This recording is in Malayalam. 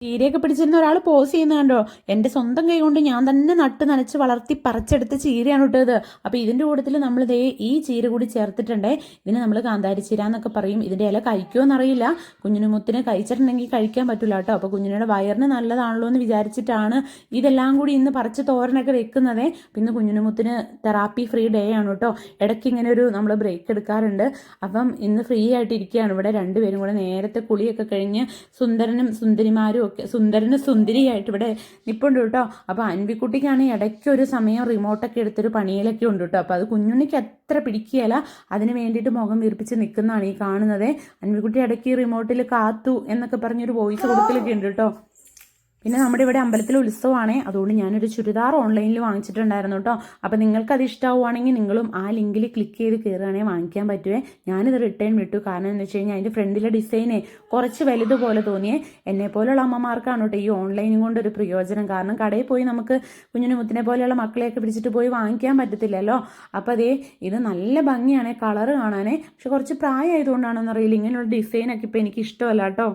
ചീരയൊക്കെ പിടിച്ചിരുന്ന ഒരാൾ പോസ് ചെയ്യുന്ന കണ്ടോ? എൻ്റെ സ്വന്തം കൈ കൊണ്ട് ഞാൻ തന്നെ നട്ട് നനച്ച് വളർത്തി പറിച്ചെടുത്ത ചീരയാണ് ഇട്ടത്. അപ്പോൾ ഇതിൻ്റെ കൂട്ടത്തിൽ നമ്മൾ ദേ ഈ ചീര കൂടി ചേർത്തിട്ടുണ്ടേ. ഇതിന് നമ്മൾ കാന്താരി ചീര എന്നൊക്കെ പറയും. ഇതിൻ്റെ ഇല കഴിക്കുമോ എന്നറിയില്ല. കുഞ്ഞിനുമുത്തിന് കഴിച്ചിട്ടുണ്ടെങ്കിൽ കഴിക്കാൻ പറ്റില്ല കേട്ടോ. അപ്പോൾ കുഞ്ഞിനുടെ വയറിന് നല്ലതാണല്ലോ എന്ന് വിചാരിച്ചിട്ടാണ് ഇതെല്ലാം കൂടി ഇന്ന് പറിച്ച് തോരനൊക്കെ വെക്കുന്നതേ. പിന്നെ കുഞ്ഞിനുമുത്തിന് തെറാപ്പി ഫ്രീ ഡേ ആണ് കേട്ടോ. ഇടയ്ക്ക് ഇങ്ങനെ ഒരു നമ്മൾ ബ്രേക്ക് എടുക്കാറുണ്ട്. അപ്പം ഇന്ന് ഫ്രീ ആയിട്ട് ഇരിക്കുകയാണ്. ഇവിടെ രണ്ടുപേരും കൂടെ നേരത്തെ കുളിയൊക്കെ കഴിഞ്ഞ് സുന്ദരനും സുന്ദരിമാരും ഒക്കെ സുന്ദരന് സുന്ദരിയായിട്ട് ഇവിടെ നിൽപ്പുണ്ട് കേട്ടോ. അപ്പോൾ അൻവിക്കുട്ടിക്കാണ് ഇടയ്ക്കൊരു സമയം റിമോട്ടൊക്കെ എടുത്തൊരു പണിയിലൊക്കെ ഉണ്ട് കേട്ടോ. അപ്പോൾ അത് കുഞ്ഞുണ്ണിക്ക് അത്ര പിടിക്കുകയല്ല. അതിന് വേണ്ടിയിട്ട് മുഖം വീർപ്പിച്ച് നിൽക്കുന്നതാണ് ഈ കാണുന്നത്. അൻവിക്കുട്ടി ഇടയ്ക്ക് റിമോട്ടിൽ കാത്തു എന്നൊക്കെ പറഞ്ഞൊരു വോയിസ് കൊടുക്കലൊക്കെ ഉണ്ട് കേട്ടോ. പിന്നെ നമ്മുടെ ഇവിടെ അമ്പലത്തിൽ ഉത്സവമാണ്. അതുകൊണ്ട് ഞാനൊരു ചുരിദാർ ഓൺലൈനിൽ വാങ്ങിച്ചിട്ടുണ്ടായിരുന്നു കേട്ടോ. അപ്പോൾ നിങ്ങൾക്കത് ഇഷ്ടമാവുകയാണെങ്കിൽ നിങ്ങളും ആ ലിങ്കിൽ ക്ലിക്ക് ചെയ്ത് കയറുകയാണെങ്കിൽ വാങ്ങിക്കാൻ പറ്റുമേ. ഞാനിത് റിട്ടേൺ വിട്ടു. കാരണം എന്ന് വെച്ച് കഴിഞ്ഞാൽ അതിൻ്റെ ഫ്രണ്ടിലെ ഡിസൈനേ കുറച്ച് വലുതുപോലെ തോന്നിയേ. എന്നെപ്പോലുള്ള അമ്മമാർക്കാണ് കേട്ടോ ഈ ഓൺലൈനും കൊണ്ട് ഒരു പ്രയോജനം. കാരണം കടയിൽ പോയി നമുക്ക് കുഞ്ഞിന് മുത്തിനെ പോലെയുള്ള മക്കളെയൊക്കെ പിടിച്ചിട്ട് പോയി വാങ്ങിക്കാൻ പറ്റത്തില്ലല്ലോ. അപ്പോൾ അതേ ഇത് നല്ല ഭംഗിയാണ് കളറ് കാണാനേ. പക്ഷെ കുറച്ച് പ്രായമായതുകൊണ്ടാണെന്ന് അറിയില്ല ഇങ്ങനെയുള്ള ഡിസൈനൊക്കെ ഇപ്പോൾ എനിക്ക് ഇഷ്ടമല്ല കേട്ടോ.